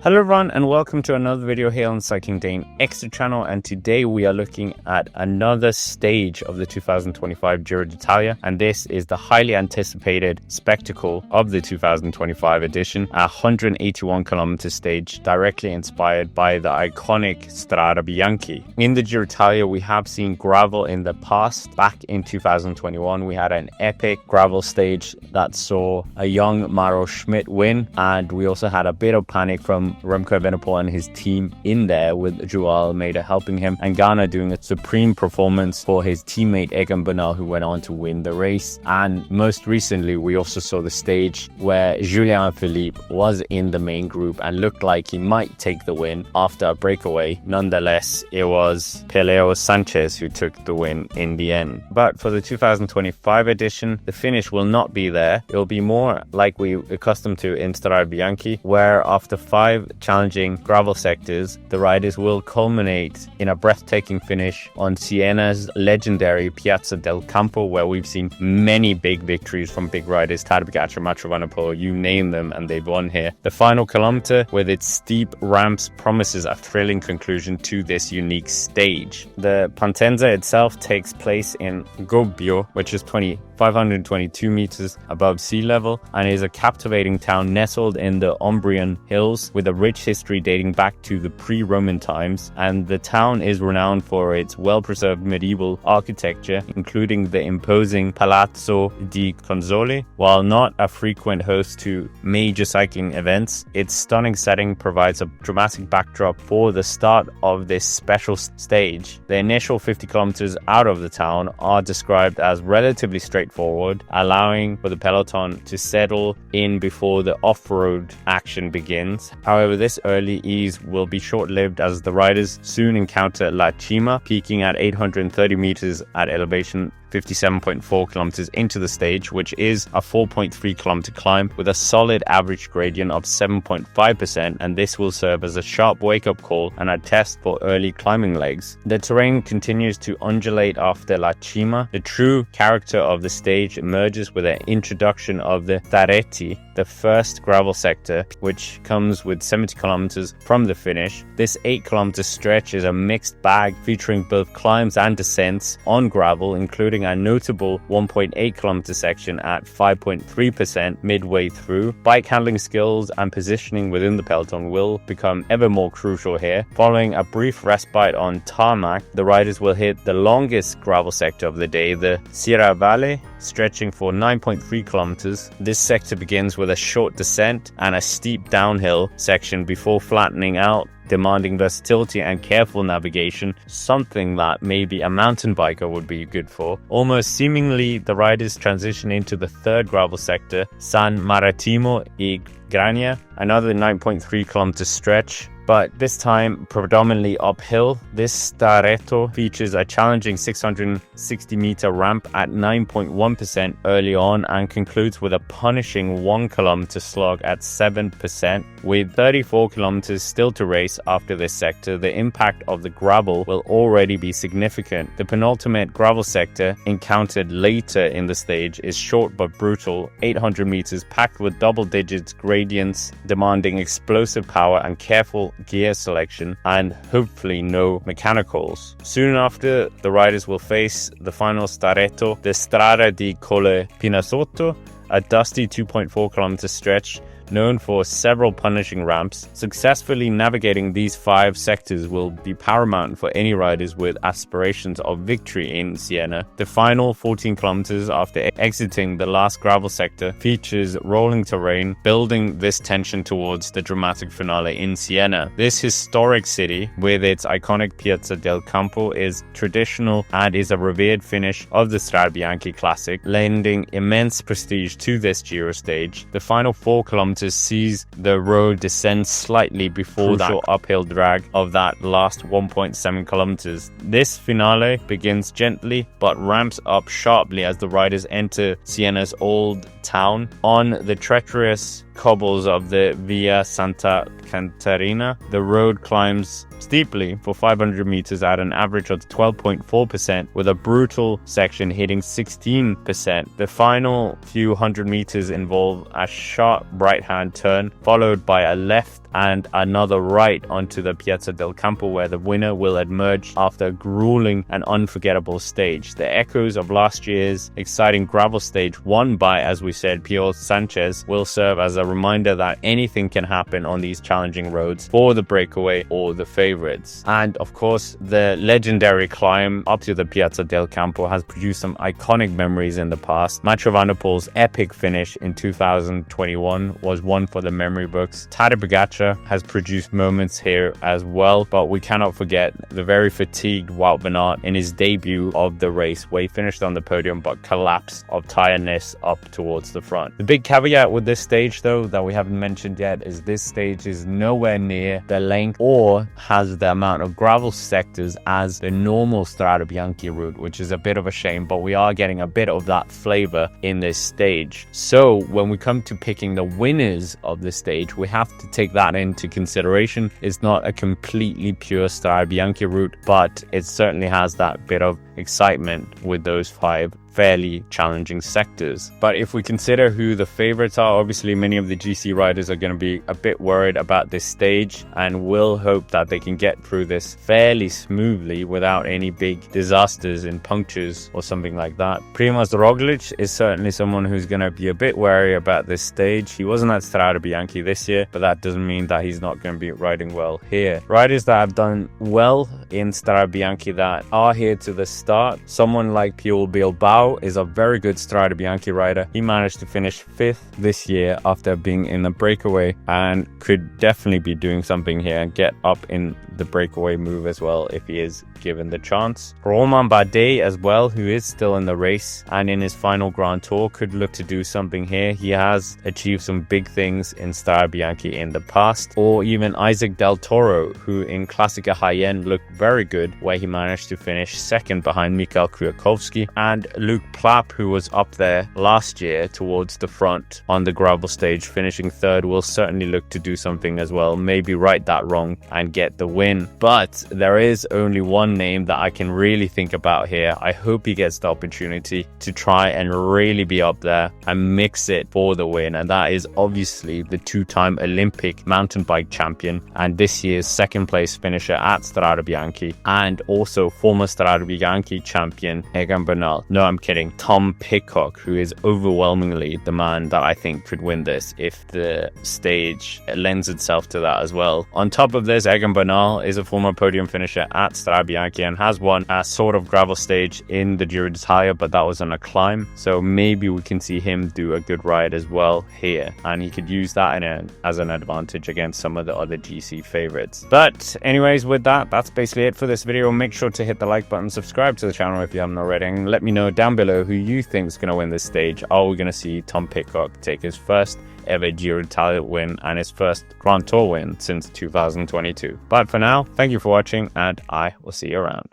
Hello everyone and welcome to another video here on Cycling Dane Extra channel, and today we are looking at another stage of the 2025 Giro d'Italia, and this is the highly anticipated spectacle of the 2025 edition, a 181 kilometer stage directly inspired by the iconic Strade Bianche. In the Giro d'Italia we have seen gravel in the past. Back in 2021 we had an epic gravel stage that saw a young Mauro Schmidt win, and we also had a bit of panic from Remco Evenepoel and his team in there, with Joao Almeida helping him and Ghana doing a supreme performance for his teammate Egan Bernal, who went on to win the race. And most recently we also saw the stage where Julian Philippe was in the main group and looked like he might take the win after a breakaway. Nonetheless, it was Peleo Sanchez who took the win in the end. But for the 2025 edition, the finish will not be there. It will be more like we accustomed to in Strade Bianche, where after 5 challenging gravel sectors, the riders will culminate in a breathtaking finish on Siena's legendary Piazza del Campo, where we've seen many big victories from big riders, Tadej Pogačar, Mathieu van der Poel, you name them, and they've won here. The final kilometer with its steep ramps promises a thrilling conclusion to this unique stage. The Partenza itself takes place in Gubbio, which is 522 meters above sea level, and is a captivating town nestled in the Umbrian hills with a rich history dating back to the pre-Roman times. And the town is renowned for its well-preserved medieval architecture, including the imposing Palazzo di Consoli. While not a frequent host to major cycling events, its stunning setting provides a dramatic backdrop for the start of this special stage. The initial 50 kilometers out of the town are described as relatively straightforward, allowing for the peloton to settle in before the off-road action begins. However, this early ease will be short-lived as the riders soon encounter La Cima, peaking at 830 meters at elevation 57.4 kilometers into the stage, which is a 4.3 kilometer climb with a solid average gradient of 7.5%, and this will serve as a sharp wake-up call and a test for early climbing legs. The terrain continues to undulate after La Cima. The true character of the stage emerges with the introduction of the Staretti, the first gravel sector, which comes with 70 kilometers from the finish. This 8 kilometer stretch is a mixed bag featuring both climbs and descents on gravel, including a notable 1.8 kilometer section at 5.3% midway through. Bike handling skills and positioning within the peloton will become ever more crucial here. Following a brief respite on tarmac, the riders will hit the longest gravel sector of the day, the Sierra Valley, stretching for 9.3 kilometers. This sector begins with a short descent and a steep downhill section before flattening out, demanding versatility and careful navigation, something that maybe a mountain biker would be good for. Almost seemingly, the riders transition into the third gravel sector, San Maritimo e Grania, another 9.3 kilometer stretch, but this time predominantly uphill. This Staretto features a challenging 660 meter ramp at 9.1% early on and concludes with a punishing 1 kilometer slog at 7%. With 34 kilometers still to race after this sector, the impact of the gravel will already be significant. The penultimate gravel sector, encountered later in the stage, is short but brutal, 800 meters packed with double digits gradients, demanding explosive power and careful gear selection, and hopefully no mechanicals. Soon after, the riders will face the final Staretto, the Strada di Colle Pinasotto, a dusty 2.4 kilometer stretch known for several punishing ramps. Successfully navigating these 5 sectors will be paramount for any riders with aspirations of victory in Siena. The final 14 kilometers after exiting the last gravel sector features rolling terrain, building this tension towards the dramatic finale in Siena. This historic city, with its iconic Piazza del Campo, is traditional and is a revered finish of the Strade Bianche Classic, lending immense prestige to this Giro stage. The final 4 kilometers sees the road descend slightly before that uphill drag of that last 1.7 kilometers. This finale begins gently but ramps up sharply as the riders enter Siena's old town. On the treacherous cobbles of the Via Santa Caterina, the road climbs steeply for 500 meters at an average of 12.4%, with a brutal section hitting 16%. The final few hundred meters involve a sharp right-hand turn, followed by a left and another right onto the Piazza del Campo, where the winner will emerge after a grueling and unforgettable stage. The echoes of last year's exciting gravel stage won by, as we said, Pio Sanchez will serve as a reminder that anything can happen on these challenging roads for the breakaway or the favorites. And of course, the legendary climb up to the Piazza del Campo has produced some iconic memories in the past. Mathieu van der Poel's epic finish in 2021 was one for the memory books. Tadej Pogacar has produced moments here as well, but we cannot forget the very fatigued Wout van Aert in his debut of the race, where he finished on the podium but collapsed of tiredness up towards the front. The big caveat with this stage, though, that we haven't mentioned yet, is this stage is nowhere near the length or has the amount of gravel sectors as the normal Strade Bianche route, which is a bit of a shame, but we are getting a bit of that flavor in this stage. So when we come to picking the winners of the stage, we have to take that into consideration. It's not a completely pure Strade Bianche route, but it certainly has that bit of excitement with those 5 fairly challenging sectors. But if we consider who the favorites are, obviously many of the GC riders are going to be a bit worried about this stage and will hope that they can get through this fairly smoothly without any big disasters in punctures or something like that. Primož Roglic is certainly someone who's going to be a bit wary about this stage. He wasn't at Strade Bianche this year, but that doesn't mean that he's not going to be riding well here. Riders that have done well in Strade Bianche that are here to the start, someone like Pio Bilbao is a very good Strade Bianche rider. He managed to finish 5th this year after being in the breakaway and could definitely be doing something here and get up in the breakaway move as well if he is given the chance. Romain Bardet as well, who is still in the race and in his final Grand Tour, could look to do something here. He has achieved some big things in Strade Bianche in the past. Or even Isaac Del Toro, who in Classica High-End looked very good, where he managed to finish 2nd behind Mikhail Kwiatkowski, and Luke Plapp, who was up there last year towards the front on the gravel stage, finishing 3rd, will certainly look to do something as well, maybe right that wrong and get the win. But there is only one name that I can really think about here. I hope he gets the opportunity to try and really be up there and mix it for the win, and that is obviously the 2-time Olympic mountain bike champion and this year's 2nd place finisher at Strade Bianche, and also former Strade Bianche champion Egan Bernal. No, I'm kidding. Tom Pidcock, who is overwhelmingly the man that I think could win this if the stage lends itself to that as well. On top of this, Egan Bernal is a former podium finisher at Strade Bianche and has won a sort of gravel stage in the Giro d'Italia, but that was on a climb, so maybe we can see him do a good ride as well here, and he could use that as an advantage against some of the other GC favorites. But anyways, with that, that's basically it for this video. Make sure to hit the like button, subscribe to the channel if you haven't already, and let me know down below who you think is going to win this stage. Are we going to see Tom Pidcock take his first ever Giro d'Italia win and his first Grand Tour win since 2022? But for now, thank you for watching, and I will see you around.